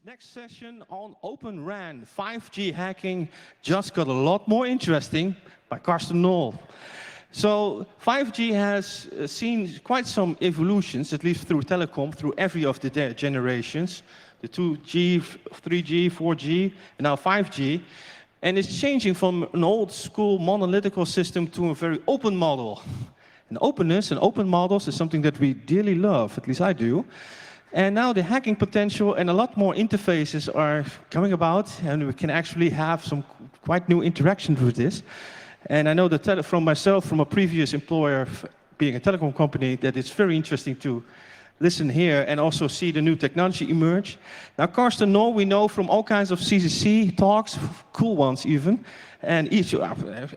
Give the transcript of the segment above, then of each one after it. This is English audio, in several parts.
Next session on OpenRAN, 5G hacking just got a lot more interesting by Karsten Knoll. So 5G has seen quite some evolutions, at least through telecom, through every of the generations, the 2G, 3G, 4G, and now 5G. And it's changing from an old school monolithical system to a very open model. And openness and open models is something that we dearly love, at least I do. And now the hacking potential and a lot more interfaces are coming about, and we can actually have some quite new interactions with this. And I know that from myself, from a previous employer, being a telecom company, that it's very interesting to listen here and also see the new technology emerge. Now, Karsten Knoll, we know from all kinds of CCC talks, cool ones even, and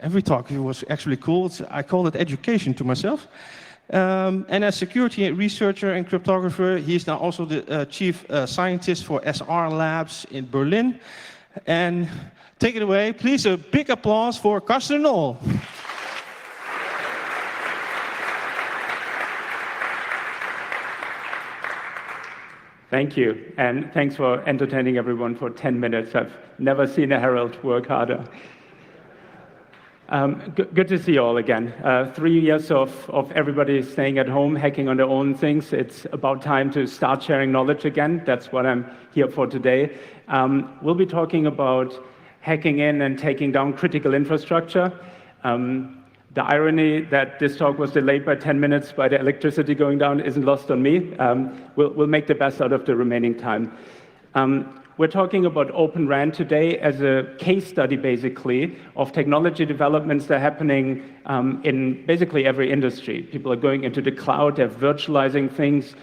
every talk was actually cool. I call it education to myself. And as security researcher and cryptographer, he is now also the chief scientist for SR Labs in Berlin. And take it away, please, a big applause for Karsten Knoll. Thank you, and thanks for entertaining everyone for 10 minutes. I've never seen a herald work harder. Good to see you all again. 3 years of everybody staying at home, hacking on their own things. It's about time to start sharing knowledge again. That's what I'm here for today. We'll be talking about hacking in and taking down critical infrastructure. The irony that this talk was delayed by 10 minutes by the electricity going down isn't lost on me. We'll make the best out of the remaining time. We're talking about OpenRAN today as a case study, basically, of technology developments that are happening in basically every industry. People are going into the cloud, they're virtualizing things,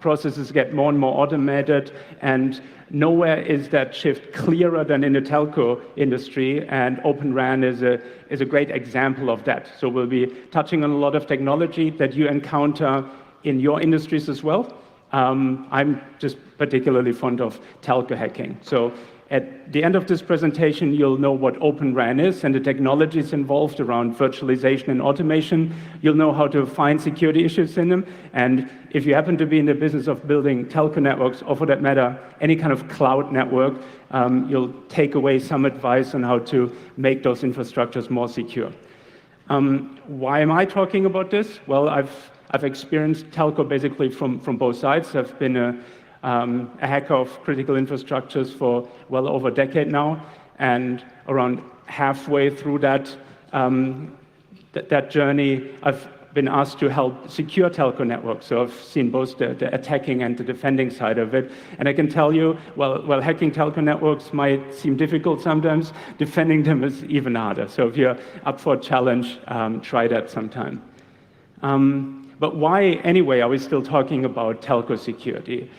processes get more and more automated, and nowhere is that shift clearer than in the telco industry, and OpenRAN is a great example of that. So we'll be touching on a lot of technology that you encounter in your industries as well. I'm just particularly fond of telco hacking. So at the end of this presentation, you'll know what OpenRAN is and the technologies involved around virtualization and automation. You'll know how to find security issues in them. And if you happen to be in the business of building telco networks, or for that matter, any kind of cloud network, you'll take away some advice on how to make those infrastructures more secure. Why am I talking about this? Well, I've experienced telco basically from both sides. I've been a hacker of critical infrastructures for well over a decade now, and around halfway through that journey, I've been asked to help secure telco networks. So I've seen both the attacking and the defending side of it. And I can tell you, while hacking telco networks might seem difficult sometimes, defending them is even harder. So if you're up for a challenge, try that sometime. But why, anyway, are we still talking about telco security?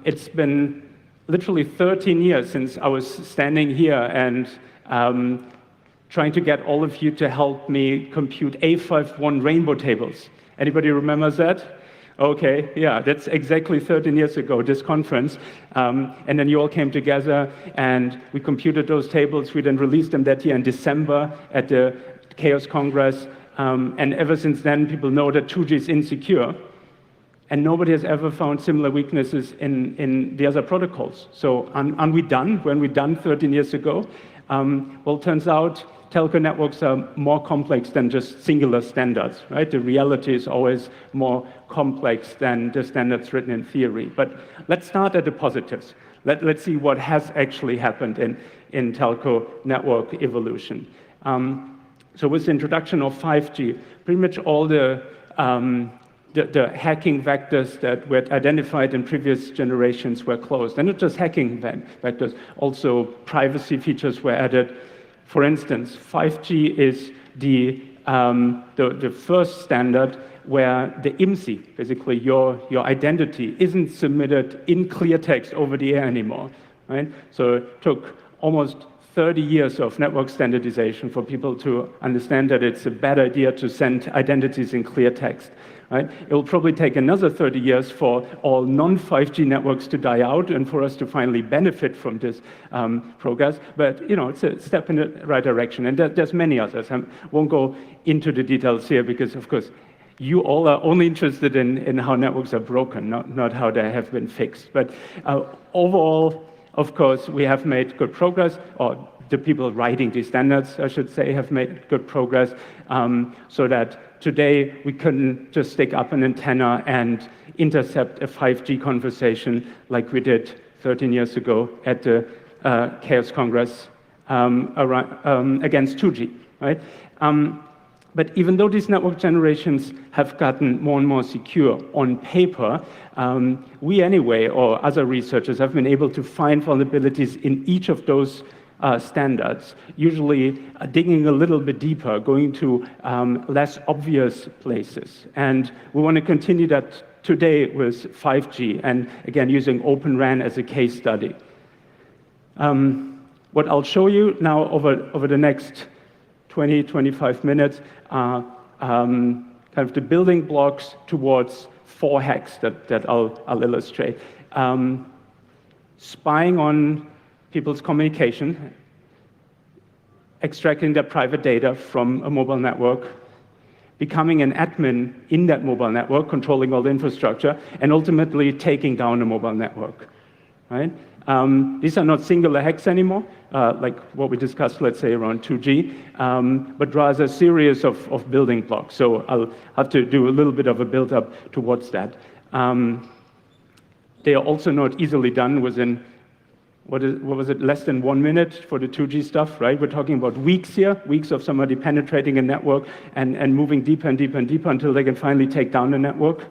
It's been literally 13 years since I was standing here and trying to get all of you to help me compute A51 rainbow tables. Anybody remembers that? Okay, yeah, that's exactly 13 years ago, this conference. And then you all came together and we computed those tables. We then released them that year in December at the Chaos Congress. And ever since then, people know that 2G is insecure. And nobody has ever found similar weaknesses in the other protocols. So aren't we done when we're done 13 years ago? Well, it turns out telco networks are more complex than just singular standards, right? The reality is always more complex than the standards written in theory. But let's start at the positives. Let's see what has actually happened in telco network evolution. So with the introduction of 5G, pretty much all the hacking vectors that were identified in previous generations were closed. And not just hacking vectors, also privacy features were added. For instance, 5G is the first standard where the IMSI, basically your identity, isn't submitted in clear text over the air anymore, right? So it took almost 30 years of network standardization for people to understand that it's a bad idea to send identities in clear text. right? It will probably take another 30 years for all non-5G networks to die out and for us to finally benefit from this progress. But it's a step in the right direction, and there's many others. I won't go into the details here because, of course, you all are only interested in how networks are broken, not how they have been fixed. But overall, of course, we have made good progress, or the people writing these standards, I should say, have made good progress, so that today we couldn't just stick up an antenna and intercept a 5G conversation like we did 13 years ago at the Chaos Congress against 2G, right? But even though these network generations have gotten more and more secure on paper, we anyway, or other researchers, have been able to find vulnerabilities in each of those standards, usually digging a little bit deeper, going to less obvious places. And we want to continue that today with 5G, and again, using OpenRAN as a case study. What I'll show you now over the next 20, 25 minutes are kind of the building blocks towards 4 hacks that I'll illustrate. Spying on people's communication, extracting their private data from a mobile network, becoming an admin in that mobile network, controlling all the infrastructure, and ultimately taking down a mobile network, right? These are not singular hacks anymore, like what we discussed, let's say, around 2G, but rather a series of building blocks. So I'll have to do a little bit of a build-up towards that. They are also not easily done within, what was it, less than 1 minute for the 2G stuff, right? We're talking about weeks here, weeks of somebody penetrating a network and moving deeper and deeper and deeper until they can finally take down the network.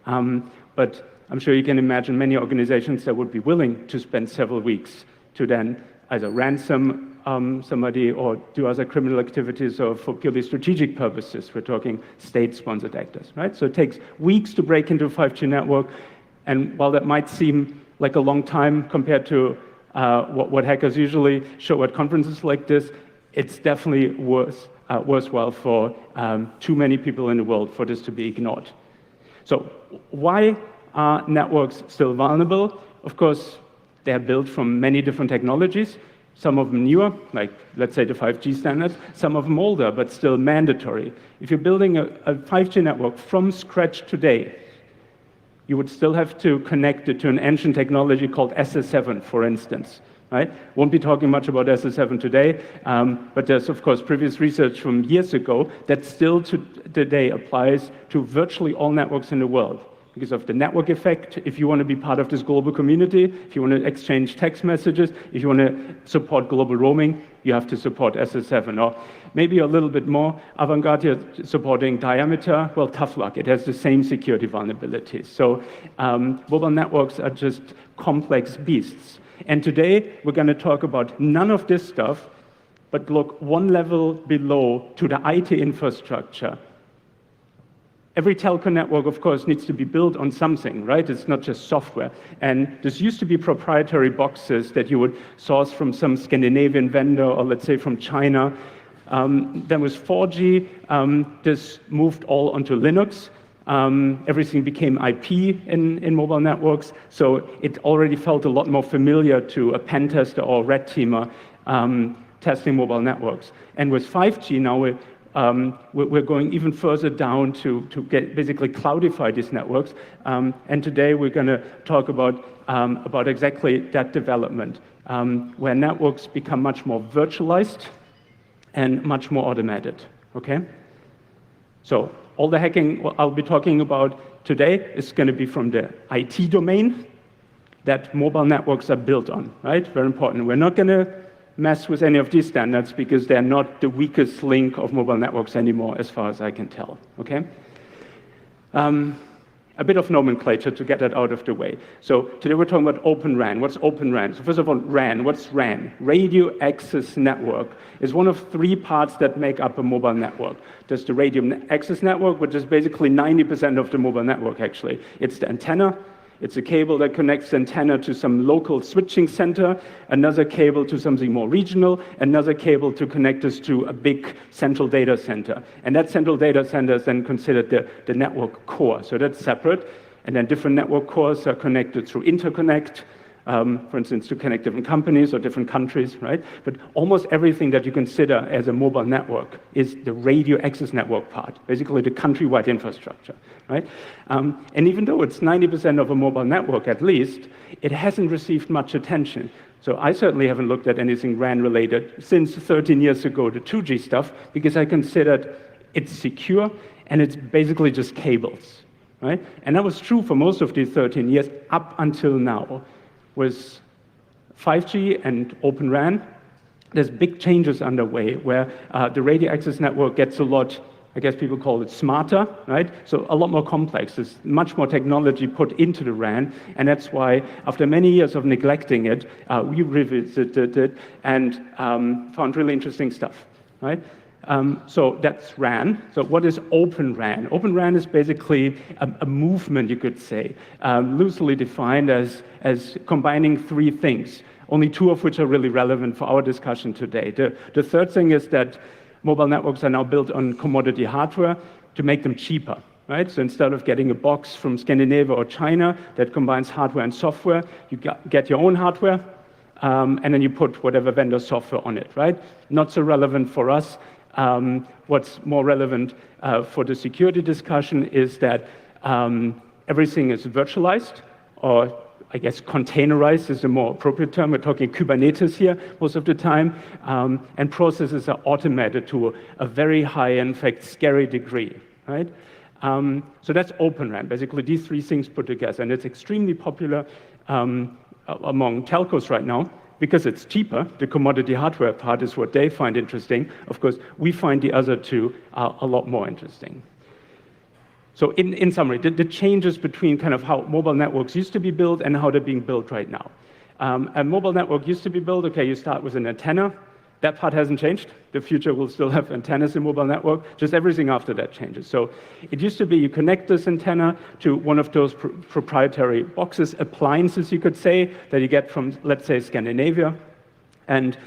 But I'm sure you can imagine many organizations that would be willing to spend several weeks to then either ransom somebody or do other criminal activities or for purely strategic purposes. We're talking state-sponsored actors, right? So it takes weeks to break into a 5G network, and while that might seem like a long time compared to what hackers usually show at conferences like this, it's definitely worthwhile for too many people in the world for this to be ignored. So why are networks still vulnerable? Of course, they're built from many different technologies, some of them newer, like let's say the 5G standards, some of them older, but still mandatory. If you're building a 5G network from scratch today, you would still have to connect it to an ancient technology called SS7, for instance, right? Won't be talking much about SS7 today, but there's, of course, previous research from years ago that still today applies to virtually all networks in the world. Because of the network effect, if you want to be part of this global community, if you want to exchange text messages, if you want to support global roaming, you have to support SS7. Or maybe a little bit more avant-garde, you're supporting diameter. Well, tough luck. It has the same security vulnerabilities. So mobile networks are just complex beasts. And today, we're going to talk about none of this stuff, but look one level below to the IT infrastructure. Every telco network, of course, needs to be built on something, right? It's not just software. And this used to be proprietary boxes that you would source from some Scandinavian vendor or, let's say, from China. Then with 4G, this moved all onto Linux. Everything became IP in mobile networks. So it already felt a lot more familiar to a pen tester or a red teamer testing mobile networks. And with 5G now, we're going even further down to get basically cloudify these networks. And today we're going to talk about exactly that development, where networks become much more virtualized and much more automated, okay? So all the hacking I'll be talking about today is going to be from the IT domain that mobile networks are built on, right? Very important. We're not going to mess with any of these standards because they're not the weakest link of mobile networks anymore, as far as I can tell, okay? A bit of nomenclature to get that out of the way. So today we're talking about OpenRAN. What's OpenRAN? So first of all, RAN. What's RAN? Radio Access Network is one of 3 parts that make up a mobile network. There's the radio access network, which is basically 90% of the mobile network, actually. It's the antenna, It's a cable that connects the antenna to some local switching center, another cable to something more regional, another cable to connect us to a big central data center. And that central data center is then considered the network core. So that's separate. And then different network cores are connected through interconnect, for instance, to connect different companies or different countries, right? But almost everything that you consider as a mobile network is the radio access network part, basically the countrywide infrastructure, right? And even though it's 90% of a mobile network at least, it hasn't received much attention. So I certainly haven't looked at anything RAN related since 13 years ago, the 2G stuff, because I considered it's secure and it's basically just cables, right? And that was true for most of these 13 years up until now. With 5G and OpenRAN, there's big changes underway where the radio access network gets a lot, I guess people call it smarter, right? So a lot more complex. There's much more technology put into the RAN, and that's why after many years of neglecting it, we revisited it and found really interesting stuff, right? So that's RAN. So what is OpenRAN? OpenRAN is basically a movement, you could say, loosely defined as combining three things, only two of which are really relevant for our discussion today. The third thing is that mobile networks are now built on commodity hardware to make them cheaper, right? So instead of getting a box from Scandinavia or China that combines hardware and software, you get your own hardware, and then you put whatever vendor software on it, right? Not so relevant for us. What's more relevant for the security discussion is that everything is virtualized, or I guess containerized is a more appropriate term. We're talking Kubernetes here most of the time, and processes are automated to a very high, in fact, scary degree, right? So that's OpenRAN, basically these three things put together, and it's extremely popular among telcos right now, because it's cheaper. The commodity hardware part is what they find interesting. Of course, we find the other two a lot more interesting. So in summary, the changes between kind of how mobile networks used to be built and how they're being built right now. A mobile network used to be built, okay, you start with an antenna. That part hasn't changed. The future will still have antennas in mobile network, just everything after that changes. So it used to be you connect this antenna to one of those proprietary boxes, appliances you could say, that you get from, let's say, Scandinavia. And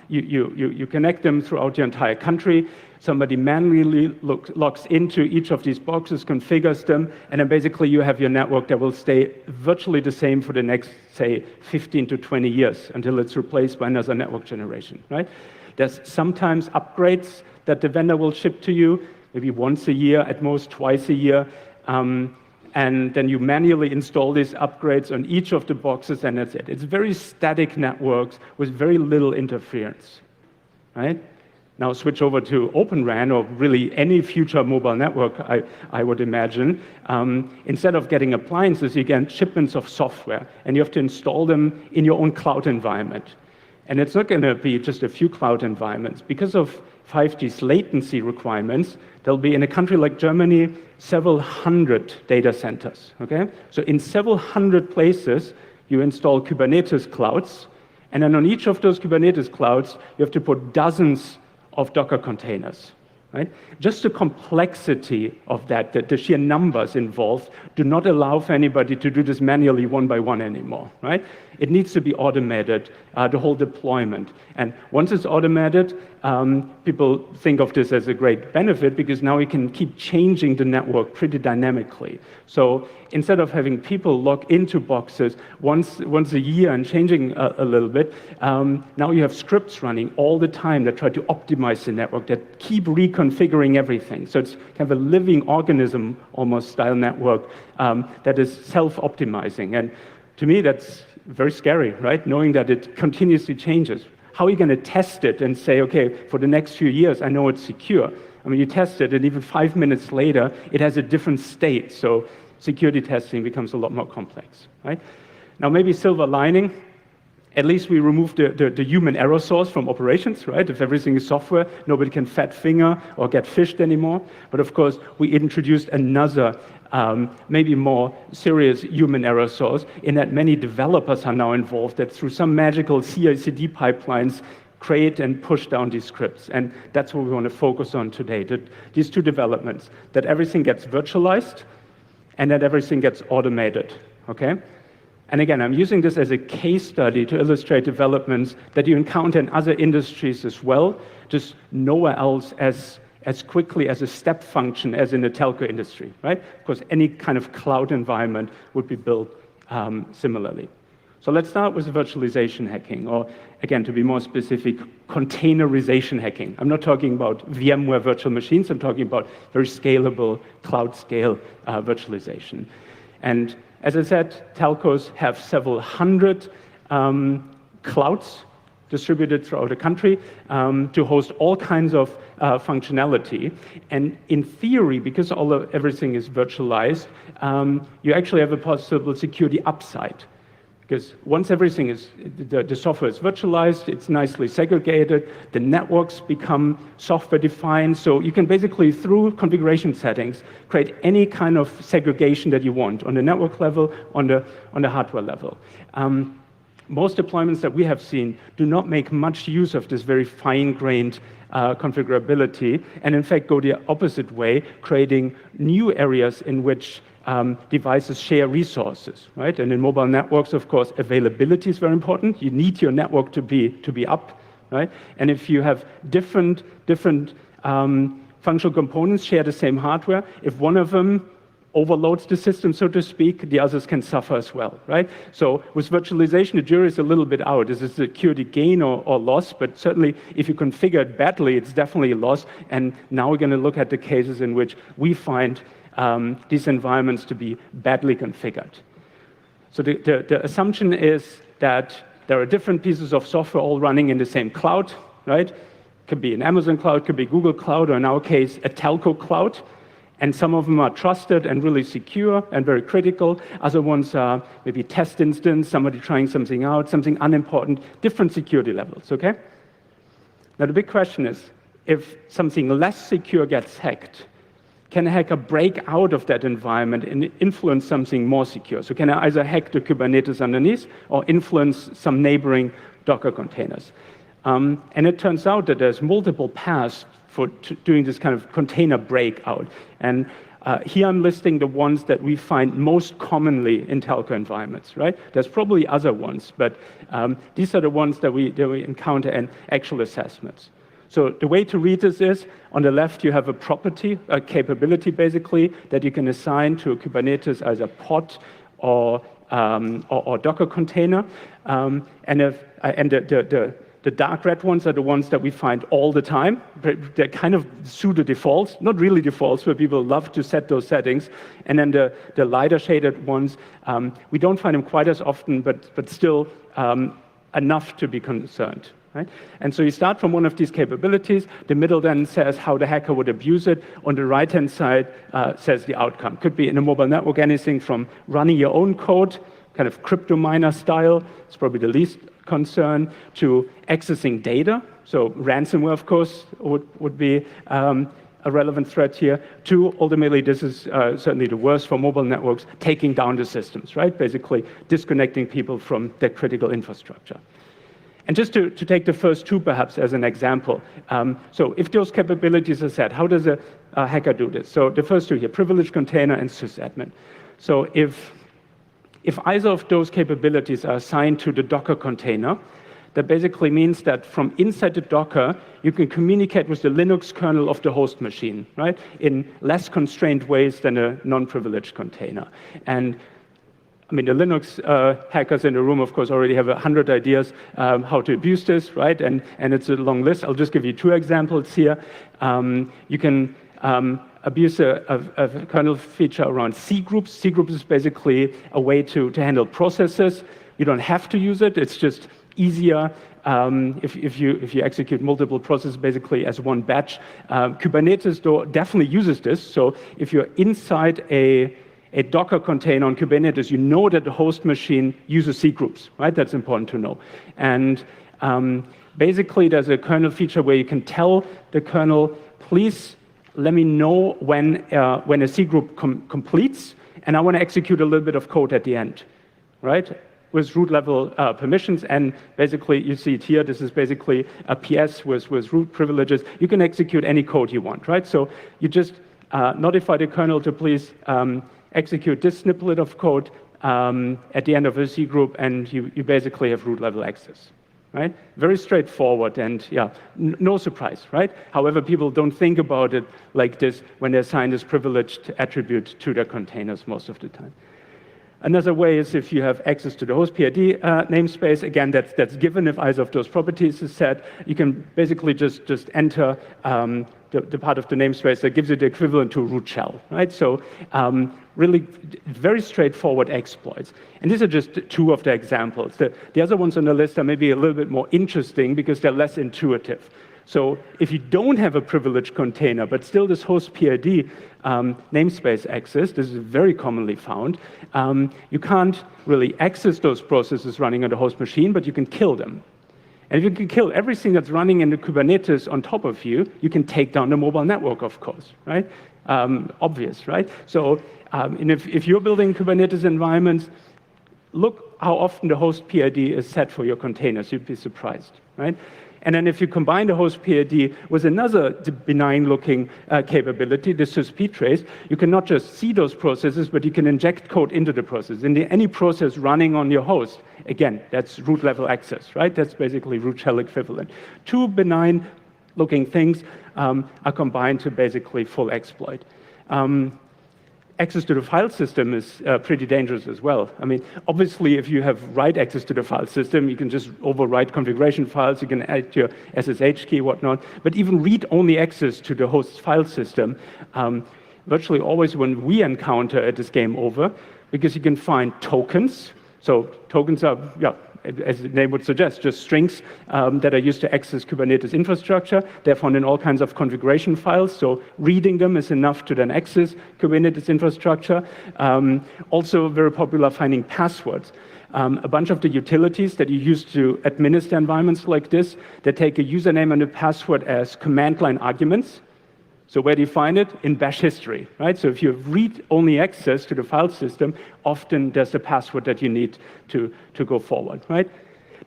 you connect them throughout your entire country. Somebody manually logs into each of these boxes, configures them, and then basically you have your network that will stay virtually the same for the next, say, 15 to 20 years until it's replaced by another network generation, right? There's sometimes upgrades that the vendor will ship to you, maybe once a year, at most twice a year, and then you manually install these upgrades on each of the boxes, and that's it. It's very static networks with very little interference, right? Now switch over to OpenRAN, or really any future mobile network, I would imagine. Instead of getting appliances, you get shipments of software, and you have to install them in your own cloud environment. And it's not going to be just a few cloud environments. Because of 5G's latency requirements, there'll be, in a country like Germany, several hundred data centers, okay? So in several hundred places, you install Kubernetes clouds, and then on each of those Kubernetes clouds, you have to put dozens of Docker containers, right? Just the complexity of that, the sheer numbers involved, do not allow for anybody to do this manually one by one anymore, right? It needs to be automated, the whole deployment. And once it's automated, people think of this as a great benefit because now we can keep changing the network pretty dynamically. So instead of having people log into boxes once a year and changing a little bit, now you have scripts running all the time that try to optimize the network, that keep reconfiguring everything. So it's kind of a living organism, almost style network that is self-optimizing. And to me, that's very scary, right? Knowing that it continuously changes. How are you going to test it and say, okay, for the next few years, I know it's secure? I mean, you test it, and even 5 minutes later, it has a different state. So security testing becomes a lot more complex, right? Now, maybe silver lining, at least we removed the human error source from operations, right? If everything is software, nobody can fat finger or get phished anymore. But of course, we introduced another, maybe more serious human error source in that many developers are now involved that through some magical CI/CD pipelines create and push down these scripts. And that's what we want to focus on today, these two developments, that everything gets virtualized and that everything gets automated. okay? And again, I'm using this as a case study to illustrate developments that you encounter in other industries as well, just nowhere else as quickly as a step function as in the telco industry, right? Because any kind of cloud environment would be built similarly. So let's start with virtualization hacking, or again, to be more specific, containerization hacking. I'm not talking about VMware virtual machines, I'm talking about very scalable, cloud scale virtualization. And as I said, telcos have several hundred clouds distributed throughout the country to host all kinds of functionality. And in theory, because everything is virtualized, you actually have a possible security upside. Because once everything is, the software is virtualized, it's nicely segregated, the networks become software defined, so you can basically, through configuration settings, create any kind of segregation that you want on the network level, on the hardware level. Most deployments that we have seen do not make much use of this very fine-grained configurability, and in fact go the opposite way, creating new areas in which devices share resources, right? And in mobile networks, of course, availability is very important. You need your network to be up, right? And if you have different functional components share the same hardware, if one of them overloads the system, so to speak, the others can suffer as well, right? So with virtualization, the jury is a little bit out. Is it security gain or loss? But certainly, if you configure it badly, it's definitely a loss. And now we're going to look at the cases in which we find these environments to be badly configured. So the assumption is that there are different pieces of software all running in the same cloud, right? Could be an Amazon cloud, could be Google cloud, or in our case, a telco cloud. And some of them are trusted and really secure and very critical. Other ones are maybe test instance, somebody trying something out, something unimportant, different security levels, okay? Now the big question is, if something less secure gets hacked, can a hacker break out of that environment and influence something more secure? So can I either hack the Kubernetes underneath or influence some neighboring Docker containers? And it turns out that there's multiple paths for doing this kind of container breakout. And here I'm listing the ones that we find most commonly in telco environments, right? There's probably other ones, but these are the ones that we encounter in actual assessments. So the way to read this is, on the left you have a property, a capability basically, that you can assign to a Kubernetes as a pod or Docker container. And the dark red ones are the ones that we find all the time. They're kind of pseudo defaults, not really defaults, but people love to set those settings. And then the lighter shaded ones, we don't find them quite as often, but still enough to be concerned. Right? And so you start from one of these capabilities. The middle then says how the hacker would abuse it. On the right-hand side says the outcome. Could be in a mobile network anything from running your own code, kind of crypto miner style, it's probably the least concern, to accessing data. So ransomware, of course, would be a relevant threat here. To ultimately, this is certainly the worst for mobile networks, taking down the systems, right? Basically disconnecting people from their critical infrastructure. And just to take the first two perhaps as an example, so if those capabilities are set, how does a hacker do this? So the first two here, privileged container and sysadmin. So if either of those capabilities are assigned to the Docker container, that basically means that from inside the Docker, you can communicate with the Linux kernel of the host machine, right? In less constrained ways than a non-privileged container. And I mean, the Linux hackers in the room, of course, already have 100 ideas how to abuse this, right? And it's a long list. I'll just give you two examples here. You can abuse a kernel feature around C groups. C groups is basically a way to handle processes. You don't have to use it. It's just easier if you execute multiple processes basically as one batch. Kubernetes, though, definitely uses this. So if you're inside a Docker container on Kubernetes, you know that the host machine uses C groups, right? That's important to know. And basically, there's a kernel feature where you can tell the kernel, please let me know when a C group completes, and I want to execute a little bit of code at the end, right? With root level permissions, and basically, you see it here, this is basically a PS with root privileges. You can execute any code you want, right? So you just notify the kernel to please execute this snippet of code at the end of a C group, and you basically have root level access. Right? Very straightforward, and yeah, no surprise, right? However, people don't think about it like this when they assign this privileged attribute to their containers most of the time. Another way is if you have access to the host PID namespace. Again, that's given if either of those properties is set. You can basically just enter the part of the namespace that gives you the equivalent to a root shell, right? So really very straightforward exploits. And these are just two of the examples. The other ones on the list are maybe a little bit more interesting because they're less intuitive. So if you don't have a privileged container, but still this host PID namespace access, this is very commonly found, you can't really access those processes running on the host machine, but you can kill them. And if you can kill everything that's running in the Kubernetes on top of you, you can take down the mobile network, of course, right? Obvious, right? So and if you're building Kubernetes environments, look how often the host PID is set for your containers. You'd be surprised, right? And then if you combine the host PID with another benign-looking capability, the sysptrace, you can not just see those processes, but you can inject code into the process. In any process running on your host, again, that's root-level access, right? That's basically root shell equivalent. Two benign-looking things are combined to basically full exploit. Access to the file system is pretty dangerous as well. I mean, obviously, if you have write access to the file system, you can just overwrite configuration files, you can add your SSH key, whatnot. But even read-only access to the host file system, virtually always when we encounter it is game over, because you can find tokens. So tokens are, yeah, as the name would suggest, just strings that are used to access Kubernetes infrastructure. They're found in all kinds of configuration files, so reading them is enough to then access Kubernetes infrastructure. Also very popular finding passwords. A bunch of the utilities that you use to administer environments like this, they take a username and a password as command line arguments. So where do you find it? In bash history, right? So if you have read-only access to the file system, often there's a password that you need to go forward, right?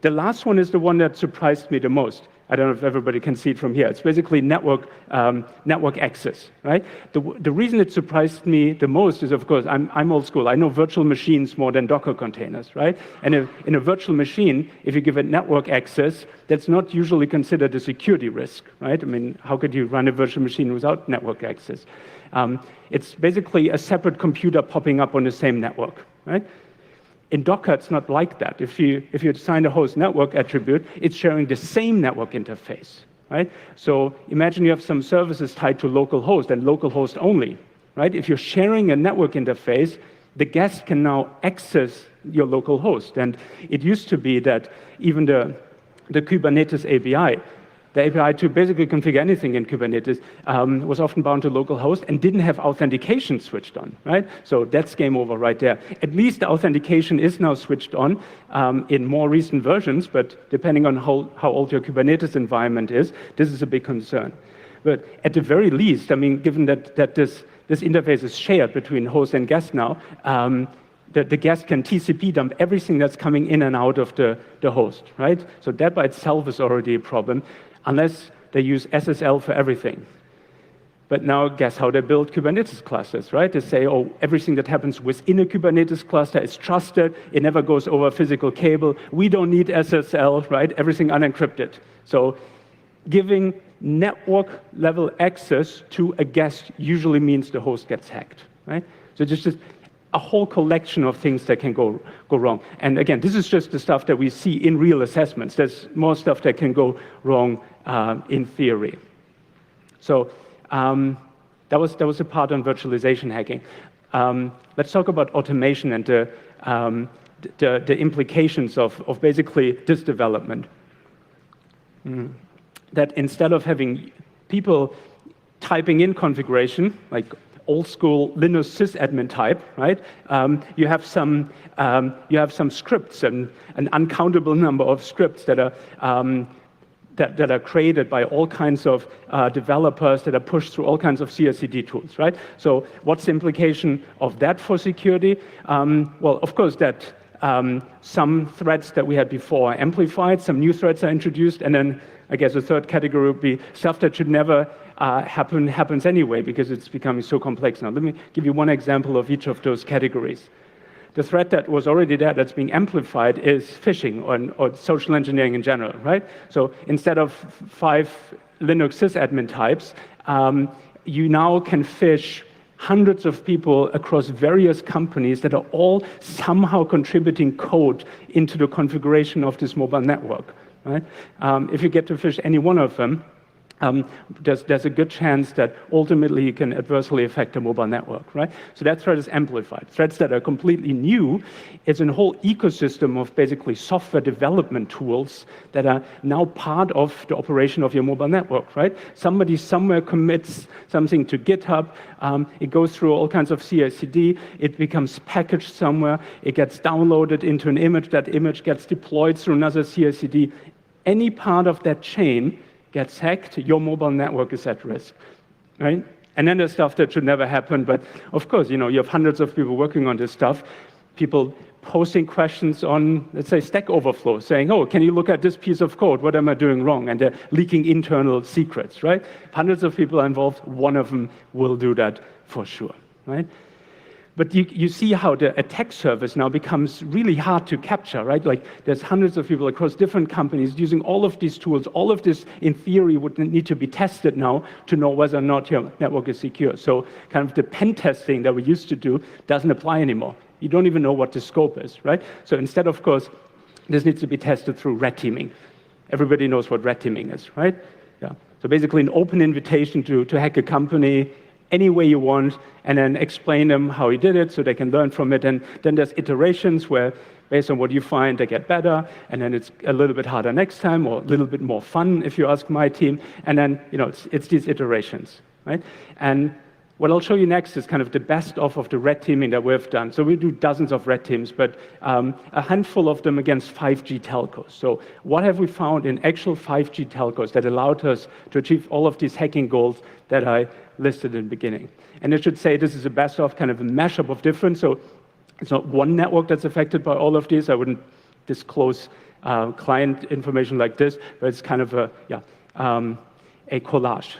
The last one is the one that surprised me the most. I don't know if everybody can see it from here. It's basically network access, right? The reason it surprised me the most is, of course, I'm old school. I know virtual machines more than Docker containers, right? And in a virtual machine, if you give it network access, that's not usually considered a security risk, right? I mean, how could you run a virtual machine without network access? It's basically a separate computer popping up on the same network, right? In Docker, it's not like that. If you assign a host network attribute, it's sharing the same network interface, right? So imagine you have some services tied to localhost and localhost only, right? If you're sharing a network interface, the guest can now access your local host. And it used to be that even the Kubernetes API, the API to basically configure anything in Kubernetes was often bound to localhost and didn't have authentication switched on, right? So that's game over right there. At least the authentication is now switched on in more recent versions, but depending on how old your Kubernetes environment is, this is a big concern. But at the very least, I mean, given that this interface is shared between host and guest now, the guest can TCP dump everything that's coming in and out of the host, right? So that by itself is already a problem, unless they use SSL for everything. But now guess how they build Kubernetes clusters, right? They say, oh, everything that happens within a Kubernetes cluster is trusted. It never goes over a physical cable. We don't need SSL, right? Everything unencrypted. So giving network level access to a guest usually means the host gets hacked, right? So just a whole collection of things that can go wrong. And again, this is just the stuff that we see in real assessments. There's more stuff that can go wrong in theory. So that was a part on virtualization hacking. Let's talk about automation and the implications of basically this development. That instead of having people typing in configuration, like old school Linux sysadmin type, right? You have some scripts and an uncountable number of scripts that are created by all kinds of developers that are pushed through all kinds of CI/CD tools, right? So what's the implication of that for security? Well, of course, that some threats that we had before are amplified, some new threats are introduced, and then I guess the third category would be stuff that should never happens anyway because it's becoming so complex now. Let me give you one example of each of those categories. The threat that was already there that's being amplified is phishing or social engineering in general, right? So instead of 5 Linux sysadmin types, you now can phish hundreds of people across various companies that are all somehow contributing code into the configuration of this mobile network, right? If you get to phish any one of them, there's a good chance that ultimately you can adversely affect the mobile network, right? So that threat is amplified. Threats that are completely new is a whole ecosystem of basically software development tools that are now part of the operation of your mobile network, right? Somebody somewhere commits something to GitHub, it goes through all kinds of CI/CD, it becomes packaged somewhere, it gets downloaded into an image, that image gets deployed through another CI/CD. Any part of that chain gets hacked, your mobile network is at risk, right? And then there's stuff that should never happen, but of course, you have hundreds of people working on this stuff, people posting questions on, let's say, Stack Overflow, saying, oh, can you look at this piece of code? What am I doing wrong? And they're leaking internal secrets, right? Hundreds of people are involved, one of them will do that for sure, right? But you see how the attack surface now becomes really hard to capture, right? Like there's hundreds of people across different companies using all of these tools. All of this, in theory, would need to be tested now to know whether or not your network is secure. So kind of the pen testing that we used to do doesn't apply anymore. You don't even know what the scope is, right? So instead, of course, this needs to be tested through red teaming. Everybody knows what red teaming is, right? Yeah. So basically an open invitation to hack a company any way you want, and then explain them how you did it so they can learn from it. And then there's iterations where, based on what you find, they get better, and then it's a little bit harder next time, or a little bit more fun, if you ask my team. And then, it's these iterations, right? And what I'll show you next is kind of the best of the red teaming that we've done. So we do dozens of red teams, but a handful of them against 5G telcos. So what have we found in actual 5G telcos that allowed us to achieve all of these hacking goals that I listed in the beginning? And I should say this is a best of kind of a mashup of different. So it's not one network that's affected by all of these. I wouldn't disclose client information like this, but it's kind of a collage.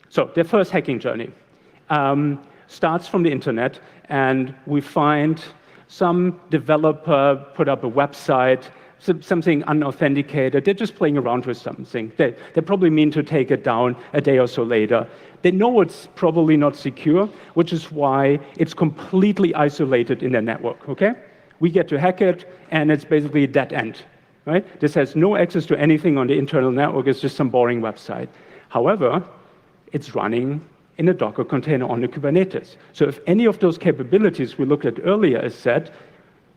So their first hacking journey starts from the internet, and we find some developer put up a website, something unauthenticated. They're just playing around with something. They probably mean to take it down a day or so later. They know it's probably not secure, which is why it's completely isolated in their network, okay? We get to hack it, and it's basically a dead end, right? This has no access to anything on the internal network. It's just some boring website. However, it's running in a Docker container on the Kubernetes. So if any of those capabilities we looked at earlier is set,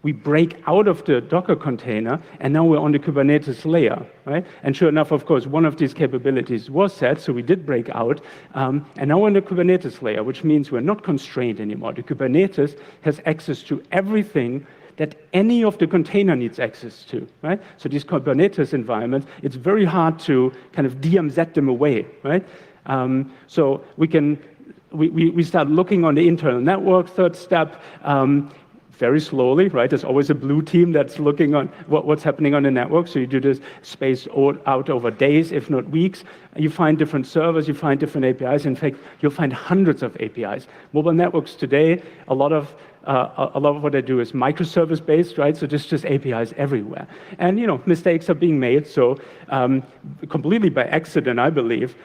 we break out of the Docker container, and now we're on the Kubernetes layer, right? And sure enough, of course, one of these capabilities was set, so we did break out, and now we're on the Kubernetes layer, which means we're not constrained anymore. The Kubernetes has access to everything that any of the container needs access to, right? So these Kubernetes environments, it's very hard to kind of DMZ them away, right? So we start looking on the internal network, third step, very slowly, right? There's always a blue team that's looking on what's happening on the network. So you do this spaced out over days, if not weeks. You find different servers, you find different APIs. In fact, you'll find hundreds of APIs. Mobile networks today, a lot of what they do is microservice-based, right? So there's just APIs everywhere. And, mistakes are being made. So completely by accident, I believe,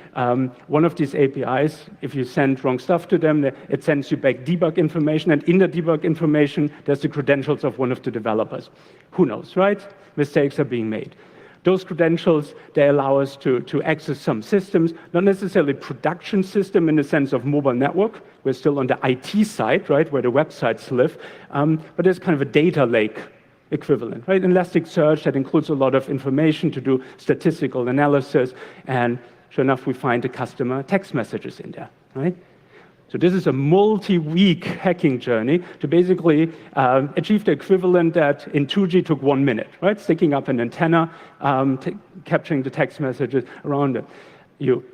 one of these APIs, if you send wrong stuff to them, it sends you back debug information. And in the debug information, there's the credentials of one of the developers. Who knows, right? Mistakes are being made. Those credentials, they allow us to access some systems, not necessarily production system in the sense of mobile network. We're still on the IT side, right, where the websites live. But there's kind of a data lake equivalent, right? Elasticsearch that includes a lot of information to do statistical analysis. And sure enough, we find the customer text messages in there, right? So this is a multi-week hacking journey to basically achieve the equivalent that in 2G took 1 minute, right? Sticking up an antenna, capturing the text messages around it.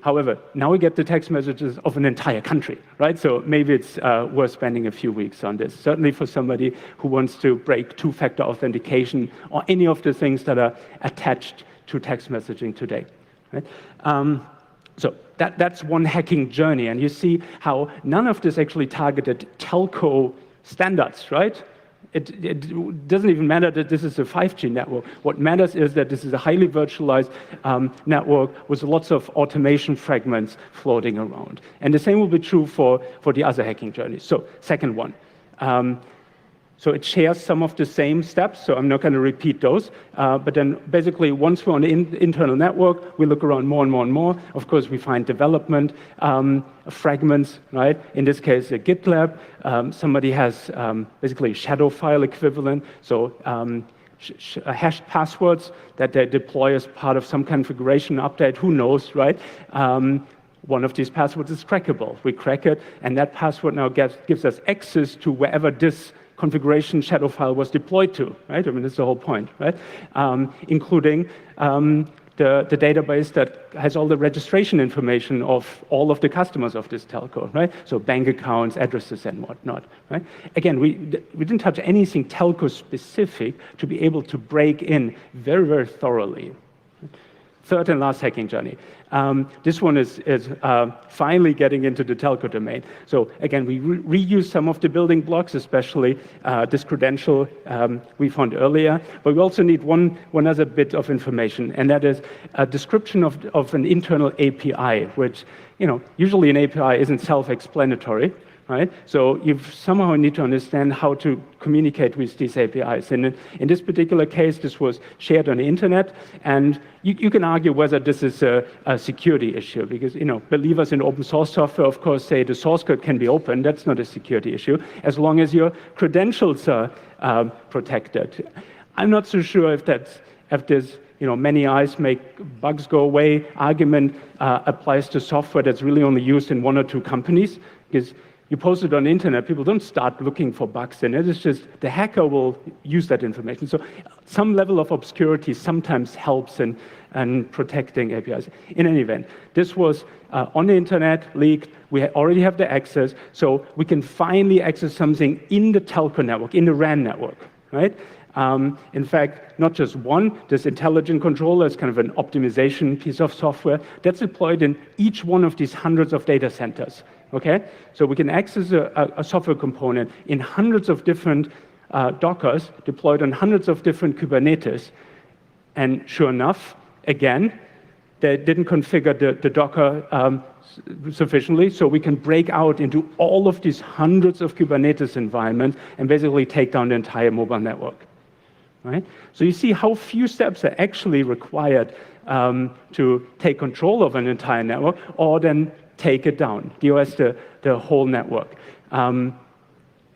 However, now we get the text messages of an entire country, right? So maybe it's worth spending a few weeks on this. Certainly for somebody who wants to break two-factor authentication or any of the things that are attached to text messaging today, right? So that's one hacking journey, and you see how none of this actually targeted telco standards, right? It doesn't even matter that this is a 5G network. What matters is that this is a highly virtualized network with lots of automation fragments floating around. And the same will be true for the other hacking journeys. So second one. So it shares some of the same steps, so I'm not going to repeat those. But then basically, once we're on the internal network, we look around more and more and more. Of course, we find development fragments, right? In this case, a GitLab. Somebody has basically a shadow file equivalent, so hashed passwords that they deploy as part of some configuration update. Who knows, right? One of these passwords is crackable. We crack it, and that password now gives us access to wherever this configuration shadow file was deployed to, right? I mean, that's the whole point, right? Including the database that has all the registration information of all of the customers of this telco, right? So bank accounts, addresses, and whatnot, right? Again, we didn't touch anything telco specific to be able to break in very, very thoroughly. Third and last hacking journey. This one is finally getting into the telco domain. So again, we reuse some of the building blocks, especially this credential we found earlier. But we also need one other bit of information, and that is a description of an internal API, which, usually an API isn't self-explanatory. Right? So you somehow need to understand how to communicate with these APIs. And in this particular case, this was shared on the internet, and you can argue whether this is a security issue, because believers in open source software, of course, say the source code can be open. That's not a security issue, as long as your credentials are protected. I'm not so sure if this many eyes make bugs go away argument applies to software that's really only used in one or two companies, because you post it on the internet, people don't start looking for bugs in it. It's just the hacker will use that information. So some level of obscurity sometimes helps in protecting APIs. In any event, this was on the internet, leaked. We already have the access, so we can finally access something in the telco network, in the RAN network, right? In fact, not just one, this intelligent controller is kind of an optimization piece of software that's deployed in each one of these hundreds of data centers. Okay, so we can access a software component in hundreds of different Dockers deployed on hundreds of different Kubernetes, and sure enough, again, they didn't configure the Docker sufficiently, so we can break out into all of these hundreds of Kubernetes environments and basically take down the entire mobile network. Right? So you see how few steps are actually required to take control of an entire network, or then take it down, DOS the whole network. And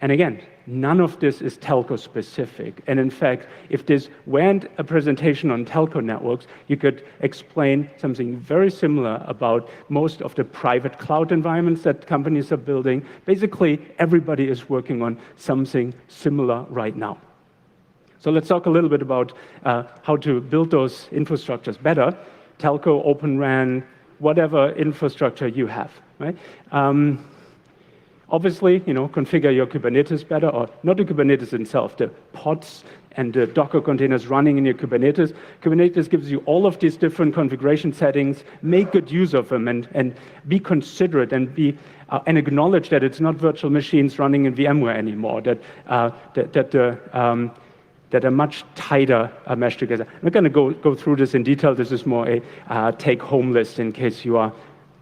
again, none of this is telco specific. And in fact, if this weren't a presentation on telco networks, you could explain something very similar about most of the private cloud environments that companies are building. Basically, everybody is working on something similar right now. So let's talk a little bit about how to build those infrastructures better. Telco, OpenRAN, whatever infrastructure you have, right? Obviously, configure your Kubernetes better, or not the Kubernetes itself, the pods and the Docker containers running in your Kubernetes. Kubernetes gives you all of these different configuration settings. Make good use of them, and be considerate, and acknowledge that it's not virtual machines running in VMware anymore. That are much tighter meshed together. I'm not going to go through this in detail. This is more a take-home list in case you are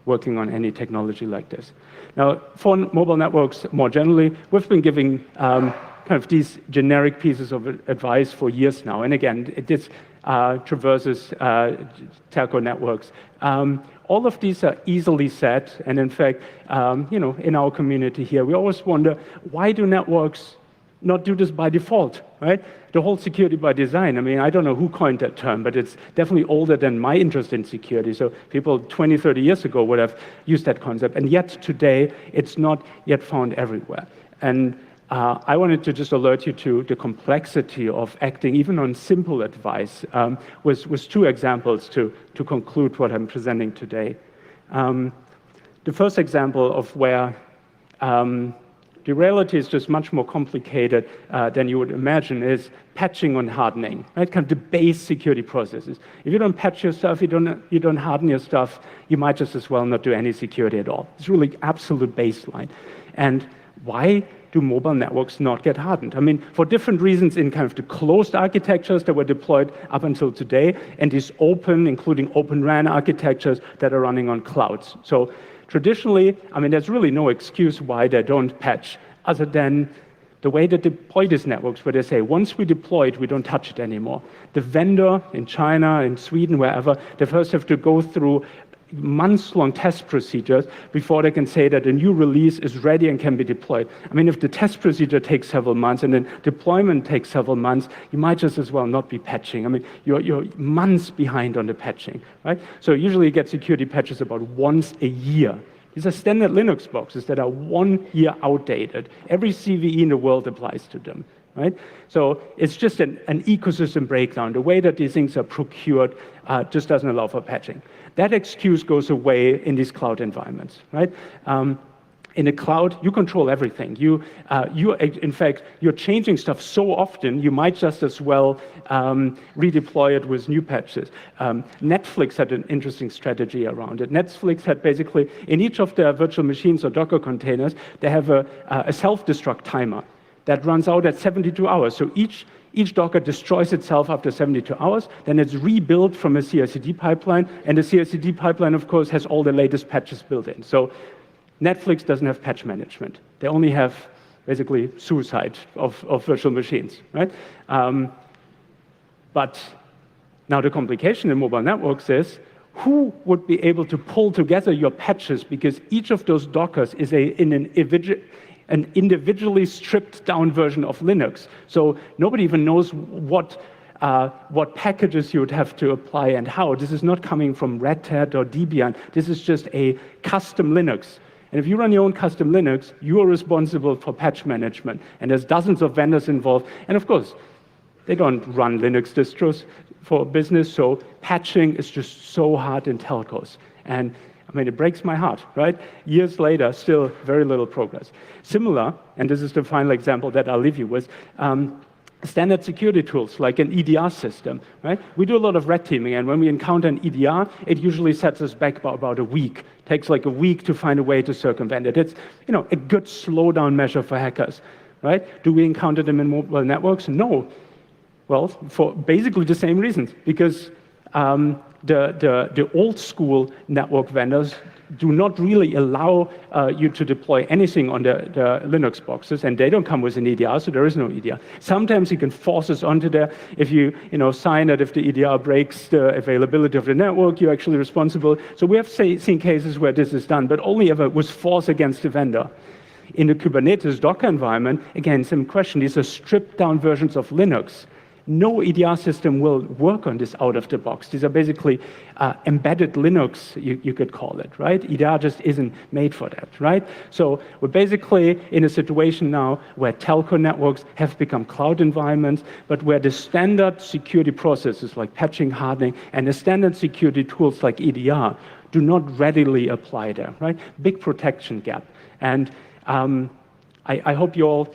working on any technology like this. Now, for mobile networks more generally, we've been giving kind of these generic pieces of advice for years now. And again, this traverses telco networks. All of these are easily said, and in fact, in our community here, we always wonder, why do networks not do this by default, right? The whole security by design. I mean, I don't know who coined that term, but it's definitely older than my interest in security. So people 20, 30 years ago would have used that concept. And yet today, it's not yet found everywhere. And I wanted to just alert you to the complexity of acting even on simple advice with two examples to conclude what I'm presenting today. The first example of where the reality is just much more complicated than you would imagine is patching and hardening, right? Kind of the base security processes. If you don't patch your stuff, you don't harden your stuff, you might just as well not do any security at all. It's really absolute baseline. And why do mobile networks not get hardened? I mean, for different reasons in kind of the closed architectures that were deployed up until today, and these open, including OpenRAN architectures that are running on clouds. So traditionally, I mean, there's really no excuse why they don't patch, other than the way they deploy these networks, where they say, once we deploy it, we don't touch it anymore. The vendor in China, in Sweden, wherever, they first have to go through months-long test procedures before they can say that a new release is ready and can be deployed. I mean, if the test procedure takes several months and then deployment takes several months, you might just as well not be patching. I mean, you're months behind on the patching, right? So usually you get security patches about once a year. These are standard Linux boxes that are 1 year outdated. Every CVE in the world applies to them, right? So it's just an ecosystem breakdown. The way that these things are procured just doesn't allow for patching. That excuse goes away in these cloud environments, right? In the cloud, you control everything. In fact, you're changing stuff so often, you might just as well redeploy it with new patches. Netflix had an interesting strategy around it. Netflix had basically, in each of their virtual machines or Docker containers, they have a self-destruct timer that runs out at 72 hours. So each Docker destroys itself after 72 hours, then it's rebuilt from a CI/CD pipeline, and the CI/CD pipeline, of course, has all the latest patches built in. So Netflix doesn't have patch management. They only have basically suicide of virtual machines, right? But now the complication in mobile networks is, who would be able to pull together your patches, because each of those Dockers is an individually stripped down version of Linux. So nobody even knows what packages you would have to apply and how. This is not coming from Red Hat or Debian. This is just a custom Linux. And if you run your own custom Linux, you are responsible for patch management. And there's dozens of vendors involved. And of course, they don't run Linux distros for business, so patching is just so hard in telcos. And I mean, it breaks my heart, right? Years later, still very little progress. Similar, and this is the final example that I'll leave you with, standard security tools like an EDR system, right? We do a lot of red teaming, and when we encounter an EDR, it usually sets us back by about a week. It takes like a week to find a way to circumvent it. It's, you know, a good slowdown measure for hackers, right? Do we encounter them in mobile networks? No. Well, for basically the same reasons, because the old school network vendors do not really allow you to deploy anything on the Linux boxes, and they don't come with an EDR, so there is no EDR. Sometimes you can force us onto there. If you sign that if the EDR breaks the availability of the network, you're actually responsible. So we have seen cases where this is done, but only ever with force against the vendor. In the Kubernetes Docker environment, again, same question. These are stripped down versions of Linux. No EDR system will work on this out of the box. These are basically embedded Linux, you could call it, right? EDR just isn't made for that, right? So we're basically in a situation now where telco networks have become cloud environments, but where the standard security processes like patching, hardening, and the standard security tools like EDR do not readily apply there, right? Big protection gap. And I hope you all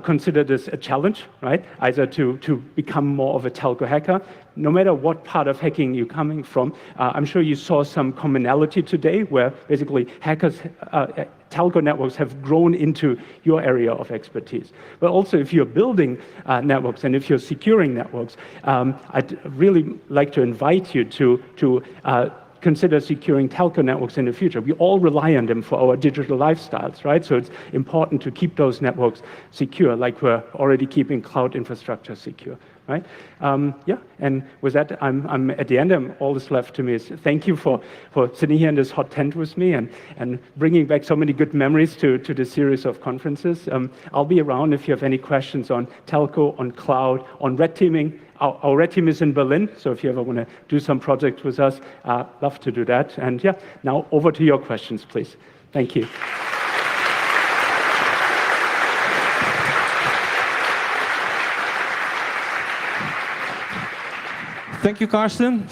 consider this a challenge, right? Either to become more of a telco hacker, no matter what part of hacking you're coming from. I'm sure you saw some commonality today where basically hackers, telco networks have grown into your area of expertise. But also if you're building networks and if you're securing networks, I'd really like to invite you to consider securing telco networks in the future. We all rely on them for our digital lifestyles, right? So it's important to keep those networks secure, like we're already keeping cloud infrastructure secure, right? Yeah, and with that, I'm at the end, and all that's left to me is thank you for sitting here in this hot tent with me and bringing back so many good memories to this series of conferences. I'll be around if you have any questions on telco, on cloud, on red teaming. Our red team is in Berlin, so if you ever want to do some projects with us, love to do that. And yeah, now over to your questions, please. Thank you. Thank you, Karsten.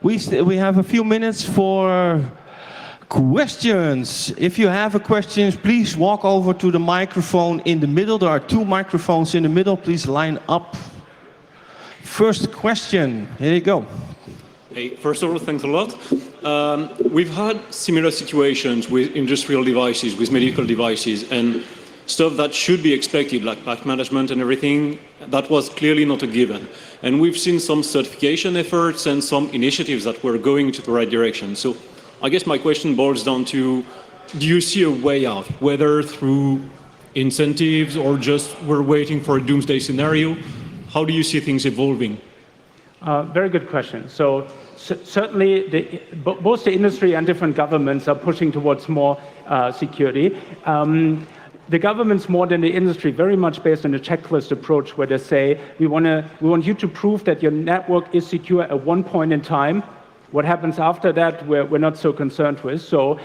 We have a few minutes for questions. If you have a question, please walk over to the microphone in the middle. There are 2 microphones in the middle. Please line up. First question, here you go. Hey, first of all, thanks a lot. We've had similar situations with industrial devices, with medical devices, and stuff that should be expected, like pack management and everything, that was clearly not a given. And we've seen some certification efforts and some initiatives that were going into the right direction. So I guess my question boils down to, do you see a way out, whether through incentives or just we're waiting for a doomsday scenario? How do you see things evolving? Very good question. So certainly, both the industry and different governments are pushing towards more security. The governments more than the industry, very much based on a checklist approach, where they say we want you to prove that your network is secure at one point in time. What happens after that, we're not so concerned with. So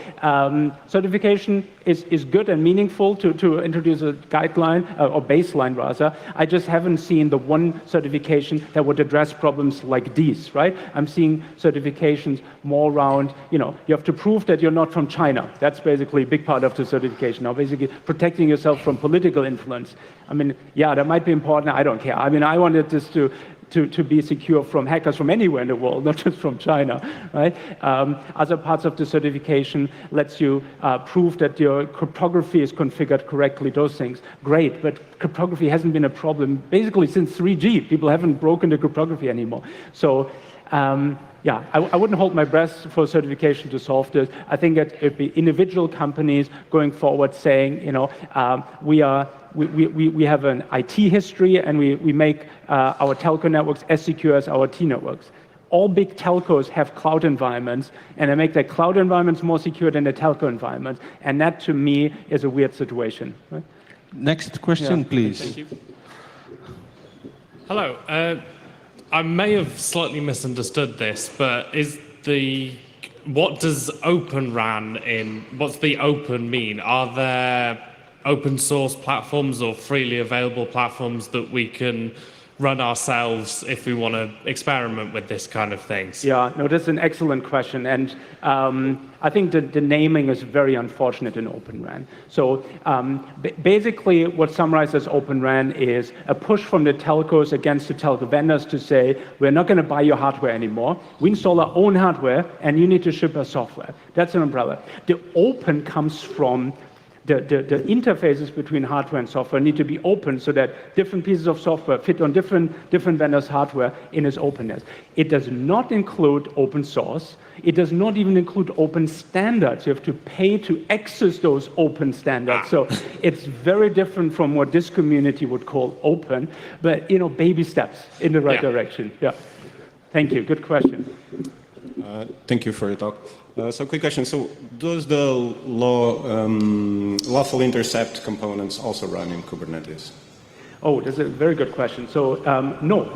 certification is good and meaningful to introduce a guideline, or baseline rather. I just haven't seen the one certification that would address problems like these, right? I'm seeing certifications more around, you have to prove that you're not from China. That's basically a big part of the certification. Now, basically protecting yourself from political influence. I mean, yeah, that might be important. I don't care. I mean, I wanted this to be secure from hackers from anywhere in the world, not just from China, right? Other parts of the certification lets you prove that your cryptography is configured correctly, those things. Great, but cryptography hasn't been a problem basically since 3G. People haven't broken the cryptography anymore. So, yeah, I wouldn't hold my breath for certification to solve this. I think that it'd be individual companies going forward saying, we have an IT history and we make our telco networks as secure as our T networks. All big telcos have cloud environments, and they make their cloud environments more secure than their telco environments. And that, to me, is a weird situation. Right? Next question, please. Thank you. Hello. I may have slightly misunderstood this, but what does OpenRAN what's the open mean? Are there open source platforms or freely available platforms that we can run ourselves if we want to experiment with this kind of things? Yeah, no, that's an excellent question. And I think the naming is very unfortunate in OpenRAN. So basically what summarizes OpenRAN is a push from the telcos against the telco vendors to say, we're not going to buy your hardware anymore. We install our own hardware and you need to ship us software. That's an umbrella. The open comes from the interfaces between hardware and software need to be open so that different pieces of software fit on different vendors' hardware in its openness. It does not include open source. It does not even include open standards. You have to pay to access those open standards. So it's very different from what this community would call open, but baby steps in the right direction. Yeah. Thank you. Good question. Thank you for your talk. So quick question. So does the lawful intercept components also run in Kubernetes? Oh, that's a very good question. So no,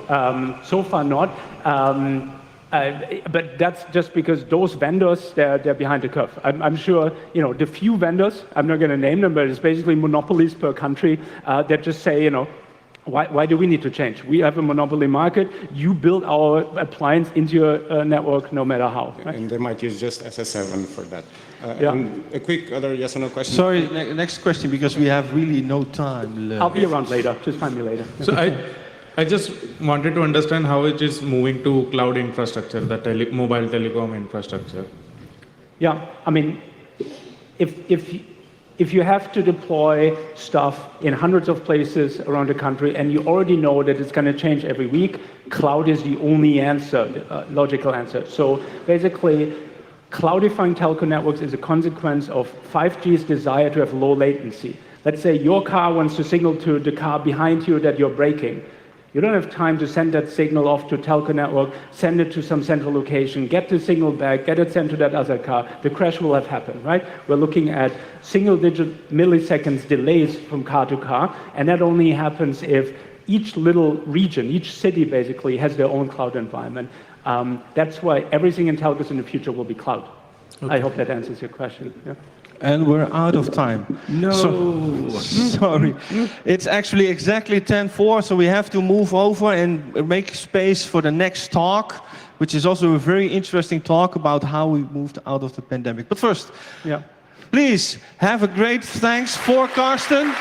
so far not. But that's just because those vendors, they're behind the curve. I'm sure, the few vendors, I'm not going to name them, but it's basically monopolies per country that just say, why do we need to change? We have a monopoly market. You build our appliance into your network no matter how. Right? And they might use just SS7 for that. Yeah. And a quick other yes or no question. Sorry, next question, because we have really no time left. I'll be around later. Just find me later. So I just wanted to understand how it is moving to cloud infrastructure, the mobile telecom infrastructure. Yeah, I mean, if you have to deploy stuff in hundreds of places around the country and you already know that it's going to change every week, cloud is the only answer, logical answer. So basically, cloudifying telco networks is a consequence of 5G's desire to have low latency. Let's say your car wants to signal to the car behind you that you're braking. You don't have time to send that signal off to a telco network, send it to some central location, get the signal back, get it sent to that other car. The crash will have happened, right? We're looking at single-digit milliseconds delays from car to car, and that only happens if each little region, each city basically has their own cloud environment. That's why everything in telcos in the future will be cloud. Okay. I hope that answers your question. Yeah. And we're out of time. No. Sorry. It's actually exactly 10:04, so we have to move over and make space for the next talk, which is also a very interesting talk about how we moved out of the pandemic. But first, please have a great thanks for Karsten.